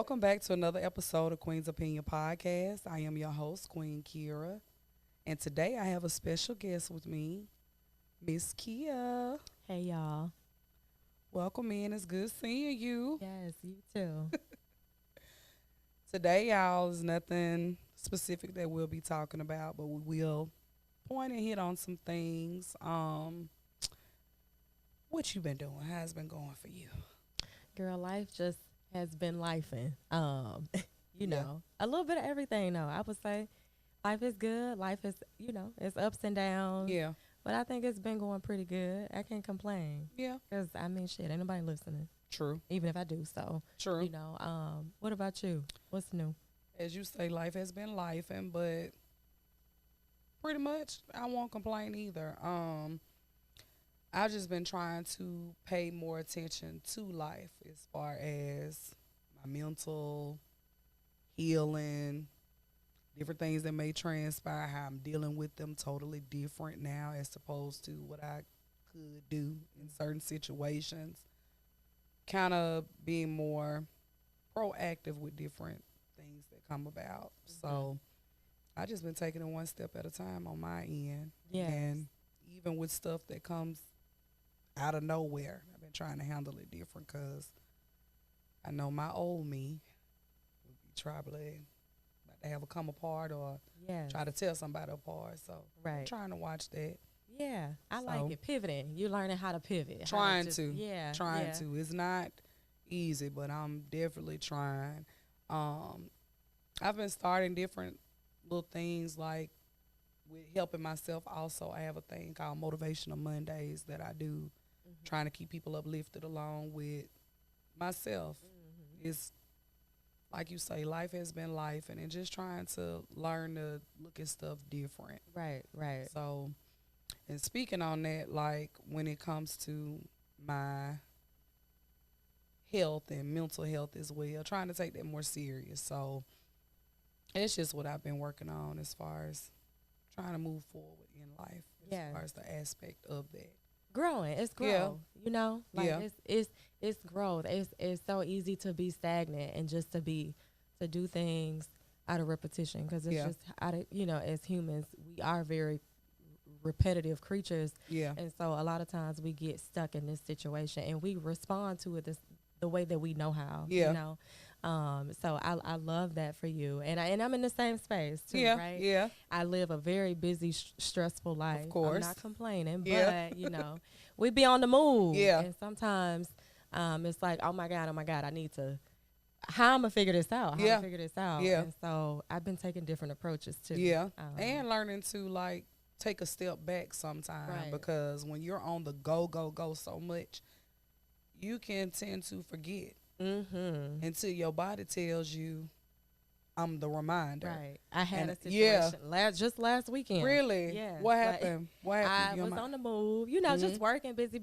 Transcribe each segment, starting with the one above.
Welcome back to another episode of Queen's Opinion Podcast. I am your host, Queen Kira. And today I have a special guest with me, Miss Kia. Hey, y'all. Welcome in. It's good seeing you. Yes, you too. Today, y'all, is nothing specific that we'll be talking about, but we will point and hit on some things. What you been doing? How's it been going for you? Girl, life just has been lifing. You know, a little bit of everything, though. I would say life is good. Life is, it's ups and downs. Yeah. But I think it's been going pretty good. I can't complain. Yeah. Because, shit, ain't nobody listening. True. Even if I do, so. True. What about you? What's new? As you say, life has been lifing, but pretty much I won't complain either. I've just been trying to pay more attention to life as far as my mental healing, different things that may transpire, how I'm dealing with them totally different now as opposed to what I could do in certain situations. Kind of being more proactive with different things that come about. Mm-hmm. So I just been taking it one step at a time on my end. Yes. And even with stuff that comes out of nowhere, I've been trying to handle it different because I know my old me would be probably about to have a come apart or try to tell somebody apart. So I'm trying to watch that. Yeah, I like it. Pivoting. You're learning how to pivot. Trying to. It's not easy, but I'm definitely trying. I've been starting different little things like with helping myself. Also, I have a thing called Motivational Mondays that I do, trying to keep people uplifted along with myself. It's like you say, life has been life, and just trying to learn to look at stuff different. Right. So, and speaking on that, like when it comes to my health and mental health as well, trying to take that more serious. So it's just what I've been working on as far as trying to move forward in life as far as the aspect of that. Growing. It's growth. It's growth. It's so easy to be stagnant and just to do things out of repetition because it's just out of, as humans, we are very repetitive creatures. Yeah. And so a lot of times we get stuck in this situation and we respond to it the way that we know how. Yeah. So I love that for you. And I'm in the same space too, right? Yeah. I live a very busy, stressful life. Of course. I'm not complaining, but we be on the move. Yeah. And sometimes it's like, oh my God, I need to, how I'm gonna figure this out? Yeah. And so I've been taking different approaches too. Yeah. And learning to like take a step back sometime because when you're on the go so much, you can tend to forget until your body tells you, I'm the reminder. Right. I had a situation just last weekend. Really? Yeah. What happened? I was on the move, just working, busy.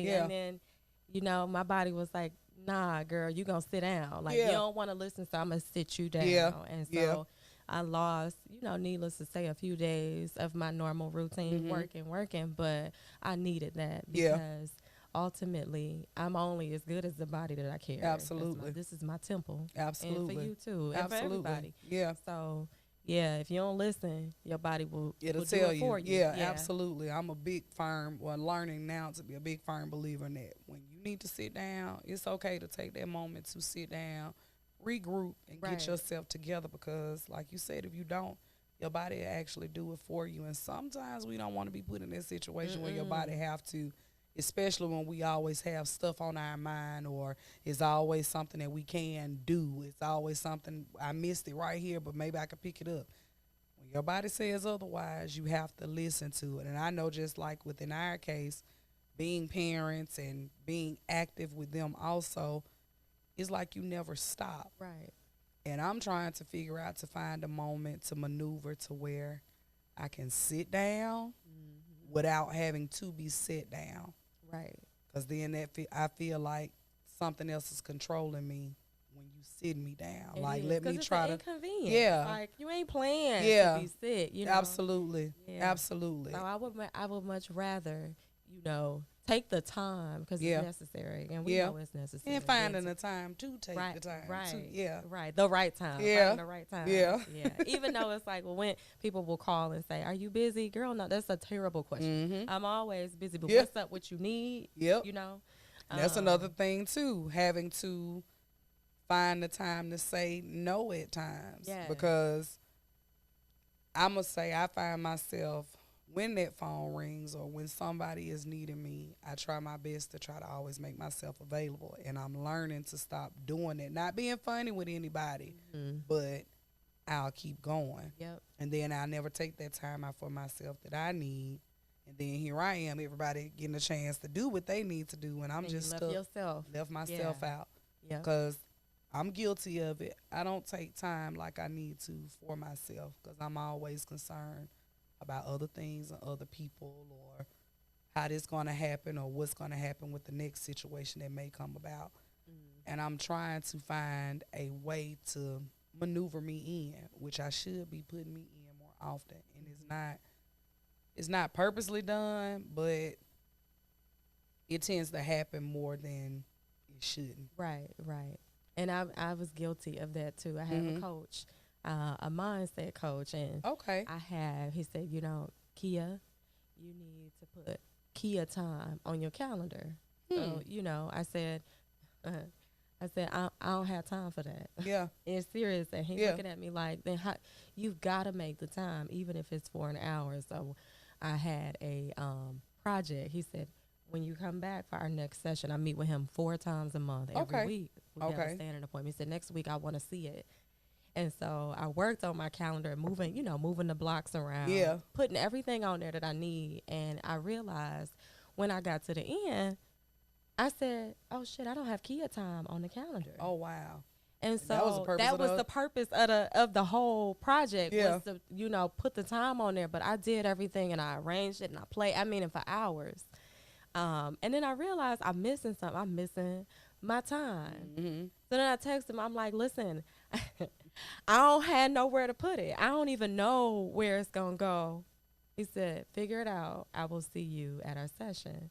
Yeah. And then, my body was like, nah, girl, you going to sit down. Like, you don't want to listen, so I'm going to sit you down. Yeah. And so I lost, needless to say, a few days of my normal routine, working, but I needed that because ultimately I'm only as good as the body that I carry. Absolutely. This is my temple. Absolutely. And for you too. Absolutely. And for everybody. Yeah. So, if you don't listen, your body will tell do it for you. Yeah, absolutely. I'm learning now to be a big firm believer in that. When you need to sit down, it's okay to take that moment to sit down, regroup, and get yourself together because, like you said, if you don't, your body will actually do it for you. And sometimes we don't want to be put in that situation where your body have to, especially when we always have stuff on our mind or it's always something that we can do. It's always something, I missed it right here, but maybe I can pick it up. When your body says otherwise, you have to listen to it. And I know just like within our case, being parents and being active with them also, it's like you never stop. Right. And I'm trying to figure out to find a moment to maneuver to where I can sit down without having to be set down. Right. Because then I feel like something else is controlling me when you sit me down. Let me try to. Inconvenient. Yeah. Like you ain't playing to be sit. Absolutely. Yeah. Absolutely. So I would much rather, take the time because it's necessary, and we know it's necessary. And finding the time to take the time. Right. The right time. Yeah. Finding the right time. Yeah. Even though it's like, well, when people will call and say, "Are you busy, girl?" No, that's a terrible question. Mm-hmm. I'm always busy, but what's up? What you need? Yep. You know. That's another thing too. Having to find the time to say no at times. Yeah. Because I must say, I find myself, when that phone rings or when somebody is needing me, I try my best to try to always make myself available. And I'm learning to stop doing that. Not being funny with anybody, but I'll keep going. Yep. And then I'll never take that time out for myself that I need. And then here I am, everybody getting a chance to do what they need to do. And I'm just left myself out. Yeah. Because I'm guilty of it. I don't take time like I need to for myself because I'm always concerned about other things and other people or how this going to happen or what's going to happen with the next situation that may come about. And I'm trying to find a way to maneuver me in, which I should be putting me in more often. And it's not purposely done, but it tends to happen more than it shouldn't. Right. And I was guilty of that too. I have a coach, a mindset coach, and he said, Kia, you need to put Kia time on your calendar. So, I said, I don't have time for that. Yeah. It's serious. And he's looking at me like, then you've got to make the time, even if it's for an hour. So I had a project. He said, when you come back for our next session, I meet with him 4 times a month every week. We have a standing appointment. He said, next week I want to see it. And so I worked on my calendar, moving the blocks around, putting everything on there that I need. And I realized when I got to the end, I said, oh, shit, I don't have Kia time on the calendar. Oh, wow. And so that was the purpose of the whole project was to, put the time on there. But I did everything and I arranged it and I played, for hours. And then I realized I'm missing something. I'm missing my time. Mm-hmm. So then I text him. I'm like, listen, I don't have nowhere to put it. I don't even know where it's going to go. He said, figure it out. I will see you at our session.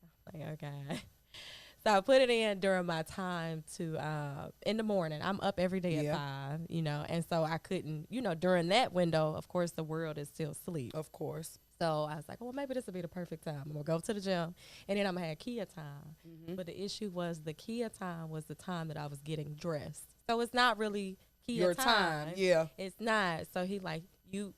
I'm like, okay. So I put it in during my time to, in the morning. I'm up every day at 5, and so I couldn't, during that window, of course, the world is still asleep. Of course. So I was like, well, maybe this will be the perfect time. I'm going to go to the gym, and then I'm going to have Kia time. Mm-hmm. But the issue was the Kia time was the time that I was getting dressed. So it's not really Kia your time. Yeah. It's not. So he like, we're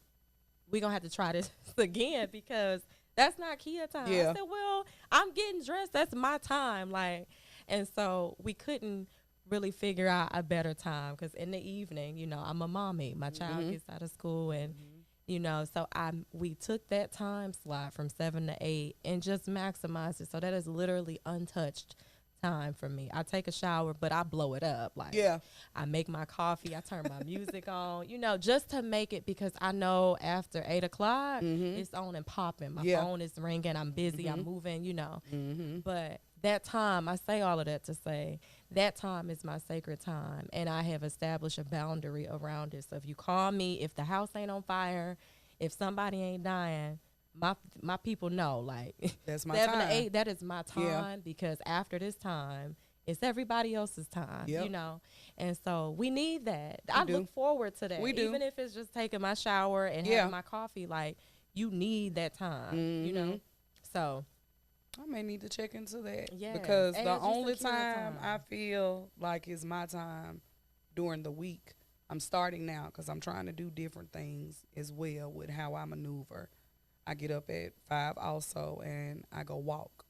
going to have to try this again because that's not Kia time. Yeah. I said, well, I'm getting dressed. That's my time. And so we couldn't really figure out a better time because in the evening, I'm a mommy. My child gets out of school and, so we took that time slot from 7 to 8 and just maximized it. So that is literally untouched time for me. I take a shower, but I blow it up. I make my coffee. I turn my music on, just to make it because I know after 8 o'clock, it's on and popping. My phone is ringing. I'm busy. I'm moving, But that time, I say all of that to say that time is my sacred time. And I have established a boundary around it. So if you call me, if the house ain't on fire, if somebody ain't dying, my people know, that's my 7 time. to 8, that is my time because after this time, it's everybody else's time, And so we need that. I look forward to that. Even if it's just taking my shower and having my coffee, you need that time, So I may need to check into that. Yeah. Because the only time I feel like is my time during the week, I'm starting now because I'm trying to do different things as well with how I maneuver. I get up at 5 also and I go walk.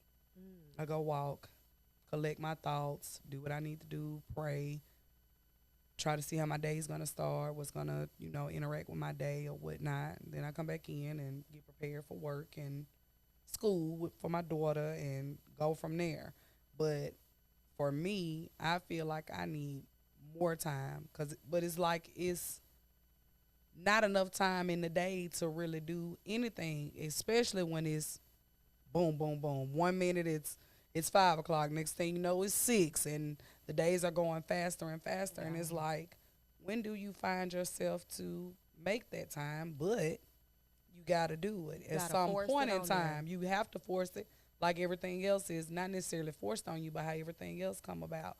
I go walk, collect my thoughts, do what I need to do, pray, try to see how my day is going to start, what's going to, interact with my day or whatnot. And then I come back in and get prepared for work and school for my daughter and go from there. But for me, I feel like I need more time but it's not enough time in the day to really do anything, especially when it's boom, boom, boom. 1 minute it's 5 o'clock. Next thing you know, it's 6, and the days are going faster and faster. And it's like, when do you find yourself to make that time? But you got to do it at some point in time. You have to force it like everything else is not necessarily forced on you, but how everything else come about.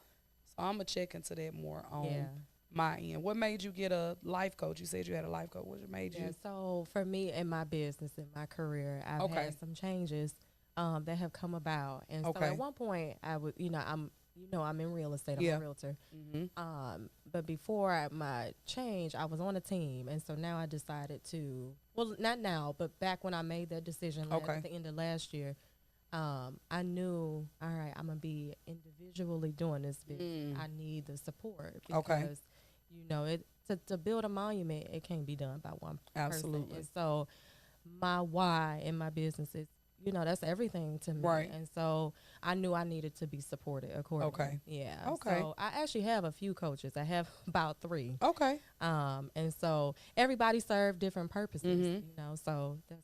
So I'm going to check into that more on my end. What made you get a life coach? You said you had a life coach. What made you? So for me in my business, in my career, I've had some changes that have come about. And so at one point I would, I'm in real estate. I'm a realtor. But before my change, I was on a team. And so now I decided to, well, not now, but back when I made that decision at the end of last year, I knew, all right, I'm going to be individually doing this business. I need the support because, to build a monument, it can't be done by one person. And so my why in my business is, that's everything to me. Right. And so I knew I needed to be supported accordingly. Okay. Yeah. Okay. So I actually have a few coaches. I have about 3. Okay. And so everybody served different purposes, so that's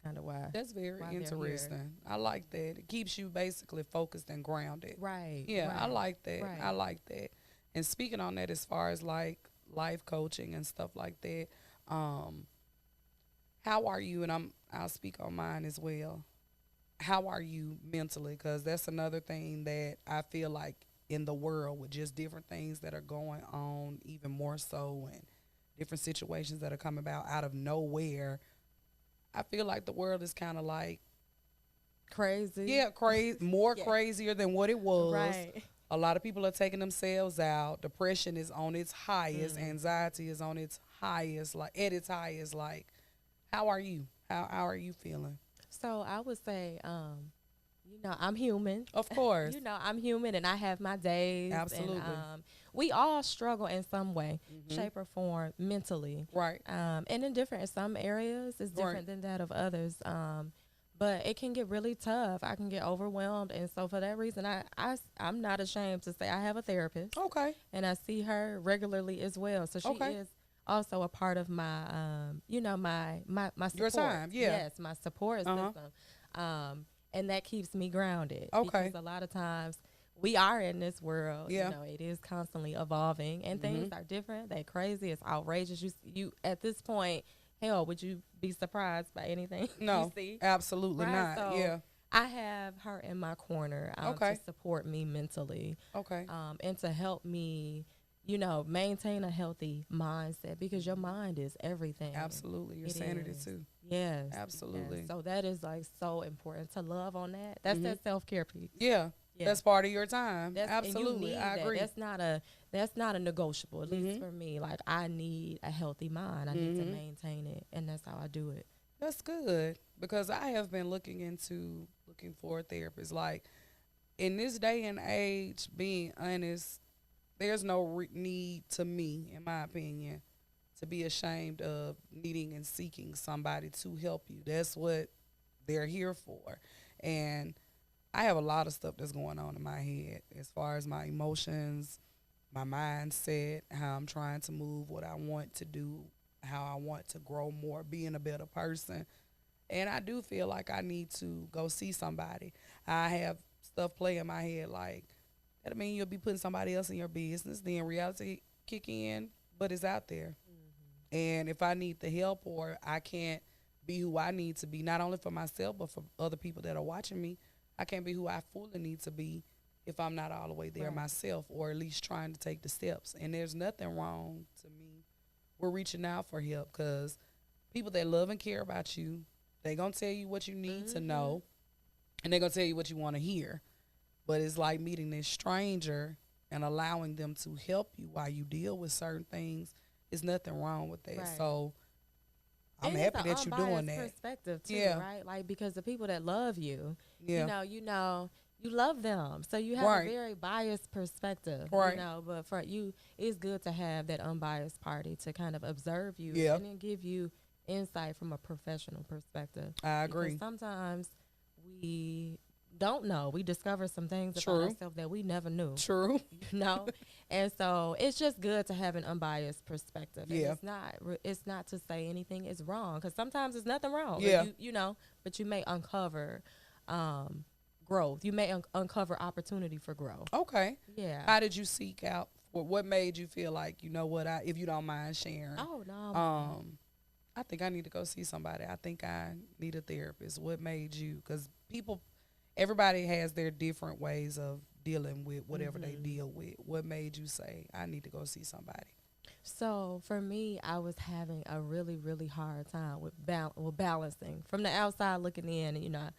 kind of why. That's very interesting. I like that. It keeps you basically focused and grounded. Right. Yeah, right. I like that. Right. I like that. And speaking on that, as far as like life coaching and stuff like that, how are you? And I'll speak on mine as well. How are you mentally? Because that's another thing that I feel like in the world with just different things that are going on, even more so, and different situations that are coming about out of nowhere. I feel like the world is kind of like crazy. Yeah, crazy, more crazier than what it was. Right. A lot of people are taking themselves out. Depression is on its highest. Anxiety is on its highest, like at its highest. Like, how are you? How are you feeling? So I would say, I'm human. Of course. I'm human and I have my days. Absolutely. And, we all struggle in some way, shape or form, mentally. Right. And in some areas, it's different than that of others. But it can get really tough. I can get overwhelmed. And so for that reason, I'm not ashamed to say I have a therapist. Okay. And I see her regularly as well. So she is also a part of my, my support. Your time, Yes, my support system. And that keeps me grounded. Okay. Because a lot of times we are in this world. Yeah. It is constantly evolving and things are different. They're crazy. It's outrageous. You at this point, hell, would you be surprised by anything you see? Absolutely not. So yeah. I have her in my corner to support me mentally. Okay. And to help me, maintain a healthy mindset because your mind is everything. Absolutely. Your sanity too. Yes. Absolutely. Yes. So that is like so important to love on that. That's that self-care piece. Yeah. That's part of your time. Absolutely. I agree. That's not a negotiable, at least for me. Like I need a healthy mind. I need to maintain it. And that's how I do it. That's good. Because I have been looking for a therapist. Like in this day and age, being honest, there's no need to me, in my opinion, to be ashamed of needing and seeking somebody to help you. That's what they're here for. And I have a lot of stuff that's going on in my head as far as my emotions, my mindset, how I'm trying to move, what I want to do, how I want to grow more, being a better person. And I do feel like I need to go see somebody. I have stuff play in my head like, that mean you'll be putting somebody else in your business, then reality kick in, but it's out there. And if I need the help or I can't be who I need to be, not only for myself, but for other people that are watching me, I can't be who I fully need to be if I'm not all the way there myself, or at least trying to take the steps. And there's nothing wrong to me. We're reaching out for help because people that love and care about you, they're going to tell you what you need to know, and they're going to tell you what you want to hear. But it's like meeting this stranger and allowing them to help you while you deal with certain things. There's nothing wrong with that. Right. So I'm happy that you're doing that. Perspective too, right? Like because the people that love you, you love them. So you have a very biased perspective, but for you, it's good to have that unbiased party to kind of observe you and then give you insight from a professional perspective. I agree. Because sometimes we don't know. We discover some things about ourselves that we never knew. True. And so it's just good to have an unbiased perspective. And it's not to say anything is wrong because sometimes there's nothing wrong. Yeah. But you may uncover growth. You may uncover opportunity for growth. Okay. Yeah. How did you seek out? What made you feel like, you know what, if you don't mind sharing? Oh, no. I think I need to go see somebody. I think I need a therapist. What made you? Because people, everybody has their different ways of dealing with whatever they deal with. What made you say, I need to go see somebody? So for me, I was having a really, really hard time with balancing. From the outside looking in, you know,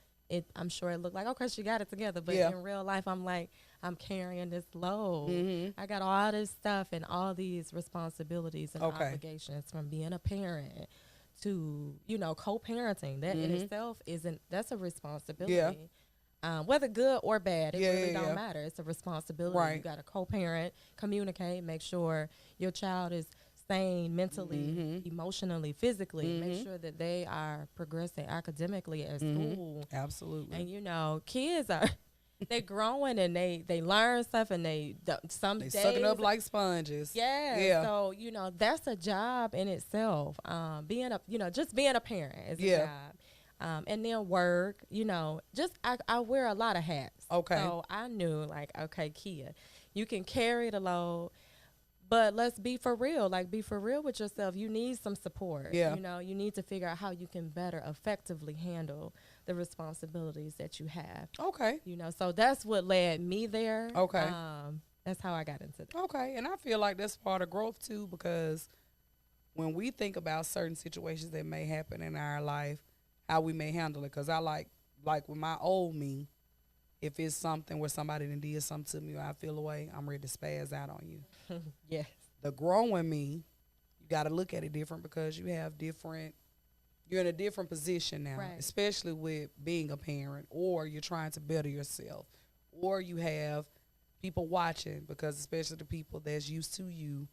I'm sure it looked like, okay, she got it together. But in real life, I'm like, I'm carrying this load. I got all this stuff and all these responsibilities and obligations, from being a parent to, you know, co-parenting. That in itself that's a responsibility. Whether good or bad, it really don't matter. It's a responsibility. Right. You got to co-parent, communicate, make sure your child is sane mentally, emotionally, physically. Make sure that they are progressing academically at school. Absolutely. And, you know, kids are, they growing and they learn stuff, and they days suck it up like sponges. Yeah. So, you know, that's a job in itself. Just being a parent is a job. And then work, you know, I wear a lot of hats. Okay. So I knew, like, okay, Kia, you can carry the load, but let's be for real. Like, be for real with yourself. You need some support. Yeah. You know, you need to figure out how you can better effectively handle the responsibilities that you have. Okay. You know, so that's what led me there. Okay. That's how I got into that. Okay. And I feel like that's part of growth too, because when we think about certain situations that may happen in our life, how we may handle it. Because I like with my old me, if it's something where somebody done did something to me or I feel away, I'm ready to spaz out on you. Yes. The growing me, you got to look at it different, because you're in a different position now, especially with being a parent, or you're trying to better yourself, or you have people watching, because especially the people that's used to you,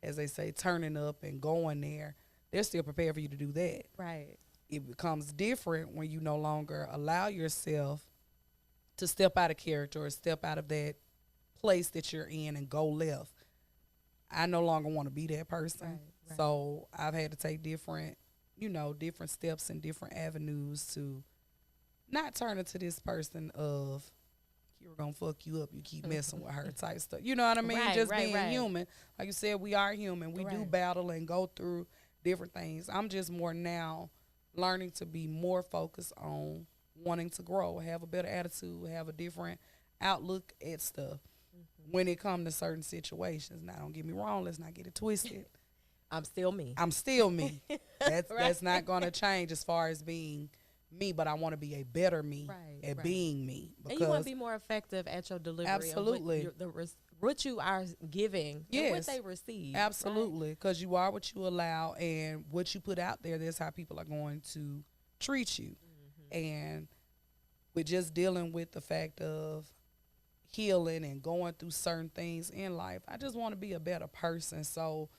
as they say, turning up and going there, they're still prepared for you to do that. Right. It becomes different when you no longer allow yourself to step out of character or step out of that place that you're in and go left. I no longer want to be that person. Right. So I've had to take different steps and different avenues to not turn into this person of, you're going to fuck you up, you keep messing with her type stuff. You know what I mean? Just being human. Like you said, we are human. We do battle and go through different things. I'm just more now learning to be more focused on wanting to grow, have a better attitude, have a different outlook at stuff when it comes to certain situations. Now, don't get me wrong. Let's not get it twisted. I'm still me. That's not going to change as far as being me, but I want to be a better me at being me. And you want to be more effective at your delivery. Absolutely. What you are giving and what they receive. Absolutely. Because you are what you allow, and what you put out there, that's how people are going to treat you. And with just dealing with the fact of healing and going through certain things in life, I just want to be a better person. So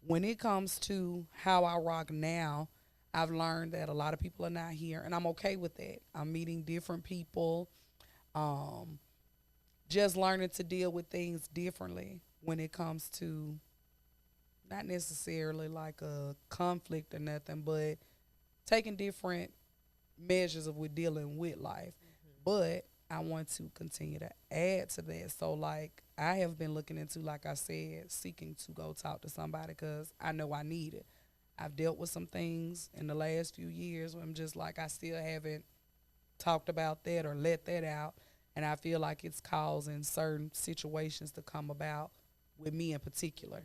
when it comes to how I rock now, I've learned that a lot of people are not here, and I'm okay with that. I'm meeting different people, just learning to deal with things differently when it comes to not necessarily like a conflict or nothing, but taking different measures of with dealing with life. But I want to continue to add to that. So, like, I have been looking into, like I said, seeking to go talk to somebody, because I know I need it. I've dealt with some things in the last few years where I'm just like, I still haven't talked about that or let that out. And I feel like it's causing certain situations to come about with me in particular.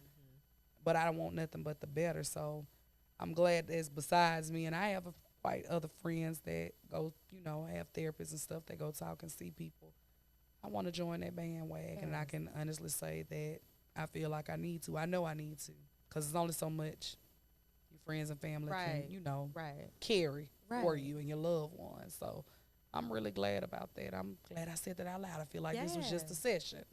But I don't want nothing but the better. So I'm glad there's besides me. And I have quite other friends that go, have therapists and stuff that go talk and see people. I want to join that bandwagon. And I can honestly say that I feel like I need to. I know I need to. Because there's only so much your friends and family can, carry for you and your loved ones. So I'm really glad about that. I'm glad I said that out loud. I feel like this was just a session.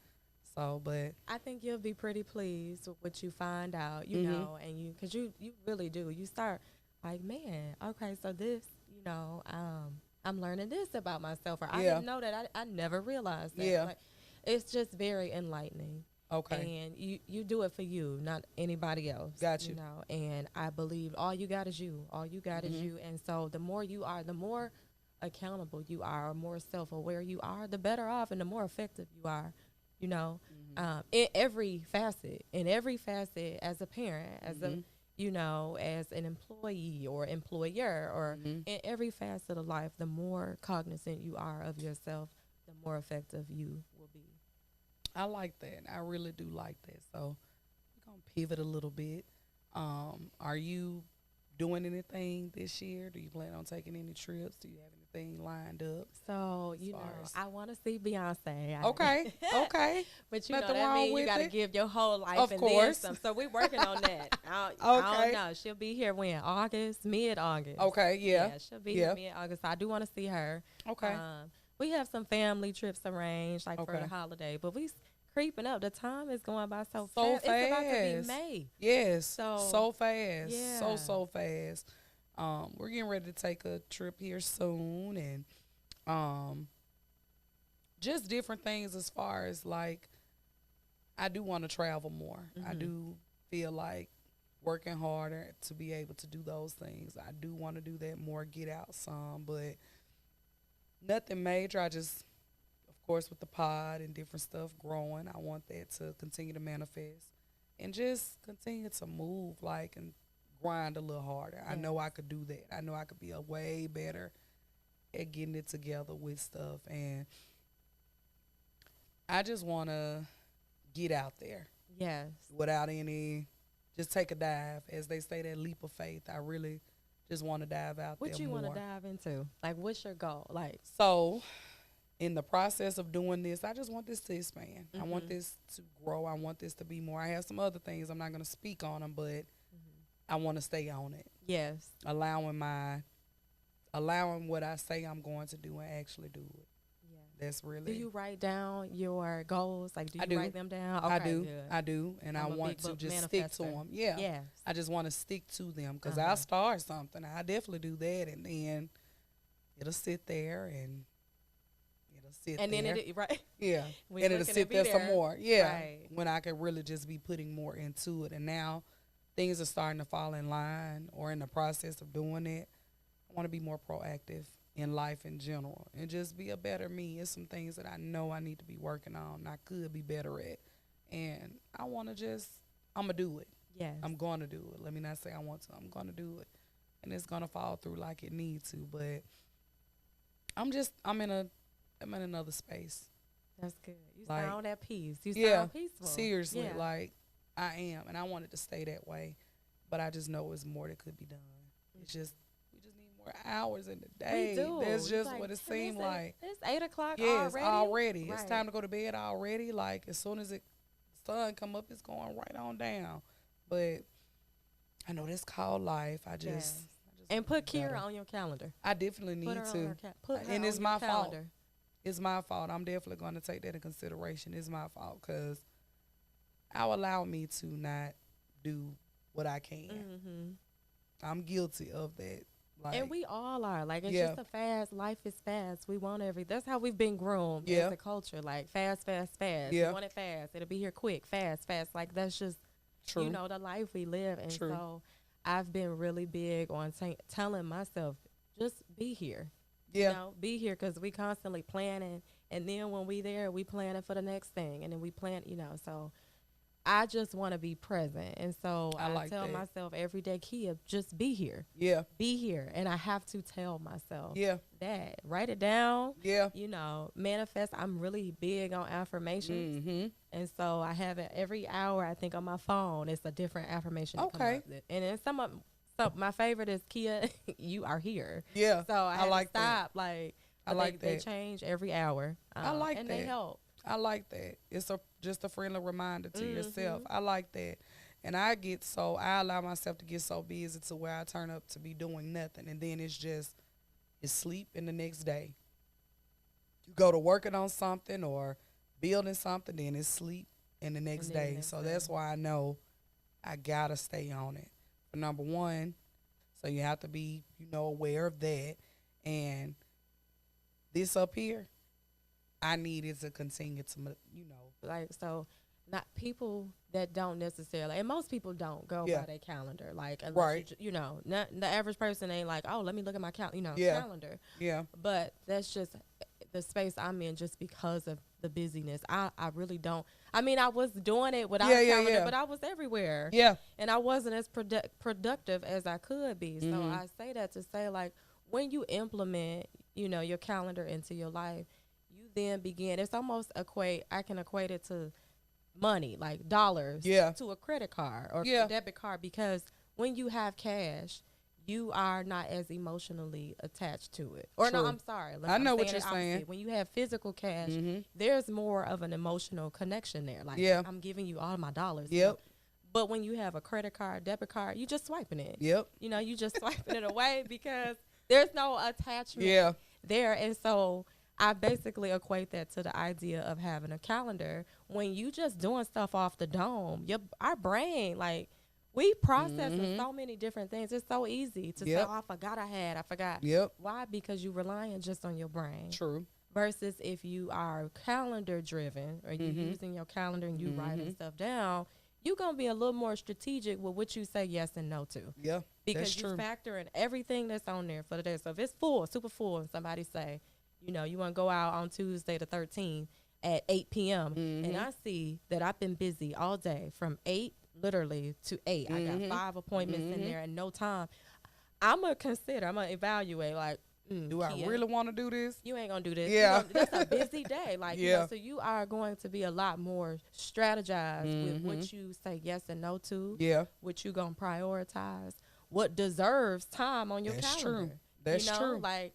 So, but I think you'll be pretty pleased with what you find out, you know, and because you really do. You start like, man, okay, so this, I'm learning this about myself, or I didn't know that. I never realized that. Yeah. Like, it's just very enlightening. Okay. And you do it for you, not anybody else. Got you. And I believe all you got is you. All you got is you. And so the more you are, the more accountable you are, or more self-aware you are, the better off and the more effective you are, in every facet as a parent, as a, you know, as an employee or employer or in every facet of life, the more cognizant you are of yourself, the more effective you will be. I like that. I really do like that. So we're going to pivot a little bit. Are you doing anything this year? Do you plan on taking any trips? Do you have anything lined up? So, you know, I want to see Beyonce. Okay. Okay. But you Nothing know, that wrong means with you got to it. give your whole life Of and course. then some. So we're working on that. I don't know. She'll be here when? August, mid-August. Okay, yeah. She'll be here mid-August. So I do want to see her. Okay. We have some family trips arranged, like for the holiday, but we creeping up. The time is going by so fast. It's about to be May. Yes. So fast. Yeah. So fast. We're getting ready to take a trip here soon, and just different things as far as like I do want to travel more. I do feel like working harder to be able to do those things. I do want to do that more, get out some, but nothing major. I just, of course, with the pod and different stuff growing, I want that to continue to manifest and just continue to move like and grind a little harder. I know I could do that. I know I could be a way better at getting it together with stuff, and I just want to get out there. Yes. Without any, just take a dive, as they say, that leap of faith. I really just want to dive out there more. What you want to dive into? Like, what's your goal? Like, so in the process of doing this, I just want this to expand. I want this to grow. I want this to be more. I have some other things. I'm not going to speak on them, but I want to stay on it. Yes. Allowing what I say I'm going to do and actually do it. That's really. Do you write down your goals? Like, do you write them down? Okay, I do, and I want to just stick to them. Yeah. Yes. I just want to stick to them because I'll start something. I definitely do that, and then it'll sit there and then it right. Yeah. And it'll sit there some more. Yeah. Right. When I could really just be putting more into it, and now things are starting to fall in line or in the process of doing it. I want to be more proactive in life in general and just be a better me. It's some things that I know I need to be working on and I could be better at, and I want to just I'm gonna do it. Yes, I'm gonna do it. Let me not say I want to. I'm gonna do it, and it's gonna fall through like it needs to. But I'm in another space. That's good. You sound at peace. You sound peaceful. Seriously, like I am, and I want it to stay that way, but I just know it's more that could be done. It's just more hours in the day. We do. That's just like, what it seemed like. It's 8 o'clock yes, already. Right. It's time to go to bed already. Like as soon as the sun come up, it's going right on down. But I know that's called life. I just and put Kira on your calendar. I definitely need to. And it's my fault. It's my fault. I'm definitely going to take that in consideration. It's my fault because I'll allow me to not do what I can. I'm guilty of that. Like, and we all are. Like, it's just a fast. Life is fast. We want that's how we've been groomed as a culture. Like, fast. Yeah. We want it fast. It'll be here quick, fast. Like, that's just, you know, the life we live. And so I've been really big on telling myself, just be here. Yeah. You know, be here because we constantly planning. And then when we there, we planning for the next thing. And then we plan, you know, so I just want to be present. And so I tell myself every day, Kia, just be here. Yeah. Be here. And I have to tell myself that. Write it down. Yeah. You know, manifest. I'm really big on affirmations. And so I have it every hour, I think, on my phone. It's a different affirmation. Okay. And then my favorite is, Kia, you are here. Yeah. So I like to stop. That. Like, I like that. They change every hour. I like and that. And they help. I like that. It's just a friendly reminder to yourself. I like that. And I allow myself to get so busy to where I turn up to be doing nothing. And then it's sleep in the next day. You go to working on something or building something, then it's sleep in the next day. So that's why I know I got to stay on it. For number one, so you have to be, aware of that. And this up here, I need it to continue to, Like, so not people that don't necessarily, and most people don't go by their calendar. Like, unless not the average person ain't like, oh, let me look at my calendar. Calendar. Yeah. But that's just, the space I'm in just because of the busyness. I really don't. I mean, I was doing it without a calendar, but I was everywhere. Yeah. And I wasn't as productive as I could be. Mm-hmm. So I say that to say, like, when you implement, you know, your calendar into your life, you then begin. It's almost I can equate it to money, like dollars, to a credit card or a debit card, because when you have cash, you are not as emotionally attached to it. Or no, I'm sorry. I know what you're saying. When you have physical cash, there's more of an emotional connection there. Like, I'm giving you all my dollars. Yep. But when you have a credit card, debit card, you just swiping it. Yep. You know, you just swiping it away because there's no attachment there. And so I basically equate that to the idea of having a calendar. When you just doing stuff off the dome, our brain, like, we process so many different things. It's so easy to say, oh, I forgot. Yep. Why? Because you're relying just on your brain. True. Versus if you are calendar driven, or you're using your calendar and you writing stuff down, you're going to be a little more strategic with what you say yes and no to. Yeah, because you factor in everything that's on there for the day. So if it's full, super full, and somebody say, you know, you want to go out on Tuesday the 13th at 8 p.m. And I see that I've been busy all day from 8 literally to 8. I got 5 appointments in there and no time. I'm going to evaluate, like, do I really want to do this? You ain't going to do this. Yeah. That's a busy day. Like, you know, so you are going to be a lot more strategized with what you say yes and no to. Yeah. What you going to prioritize. What deserves time on your calendar. That's you know? true. Like,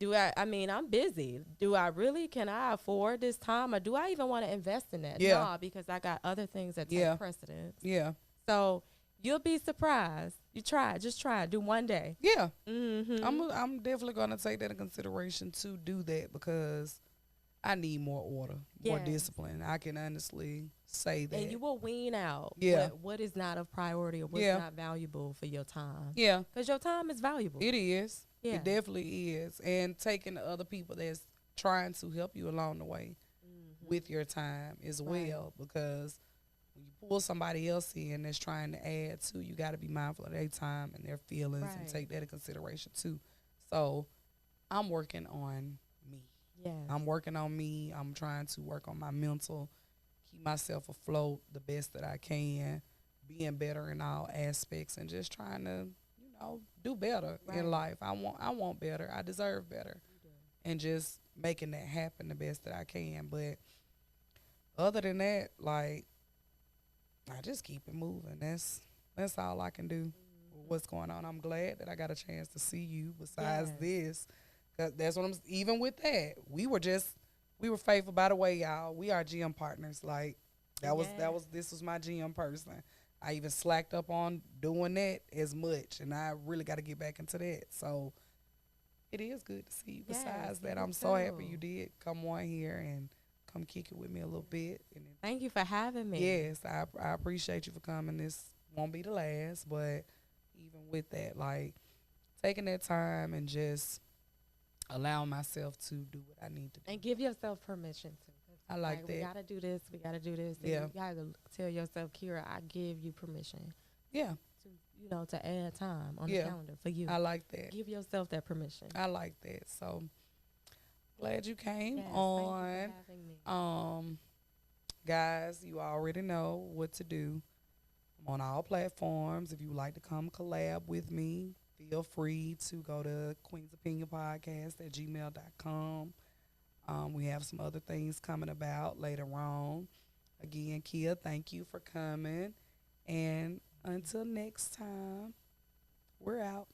I'm busy. Can I afford this time? Or do I even want to invest in that? Yeah. No, because I got other things that take precedence. Yeah. So you'll be surprised. Just try it. Do one day. Yeah. I'm definitely going to take that in consideration to do that, because I need more order, more discipline. I can honestly say that. And you will wean out what is not of priority or what's not valuable for your time. Yeah. Because your time is valuable. It is. Yeah. It definitely is. And taking the other people that's trying to help you along the way with your time as well, because when you pull somebody else in that's trying to add to, you got to be mindful of their time and their feelings and take that into consideration too. So I'm working on me. Yes. I'm working on me. I'm trying to work on my mental, keep myself afloat the best that I can, being better in all aspects, and just trying to, you know, do better in life. I want better. I deserve better. And just making that happen the best that I can. But other than that, like, I just keep it moving. That's all I can do with what's going on. I'm glad that I got a chance to see you besides this. 'Cause that's what even with that, we were faithful. By the way, y'all, we are gym partners. Like, this was my gym person. I even slacked up on doing that as much, and I really got to get back into that. So it is good to see you. Besides that, I'm so happy you did come on here and come kick it with me a little bit. And thank you for having me. Yes, I appreciate you for coming. This won't be the last, but even with that, like, taking that time and just allowing myself to do what I need to do. And give yourself permission to. I like that. We got to do this. We got to do this. And you got to tell yourself, Kira, I give you permission. Yeah. To add time on the calendar for you. I like that. Give yourself that permission. I like that. So glad you came on. Thank you for having me. Guys, you already know what to do. I'm on all platforms. If you would like to come collab with me, feel free to go to queensopinionpodcast@gmail.com. We have some other things coming about later on. Again, Kia, thank you for coming. And until next time, we're out.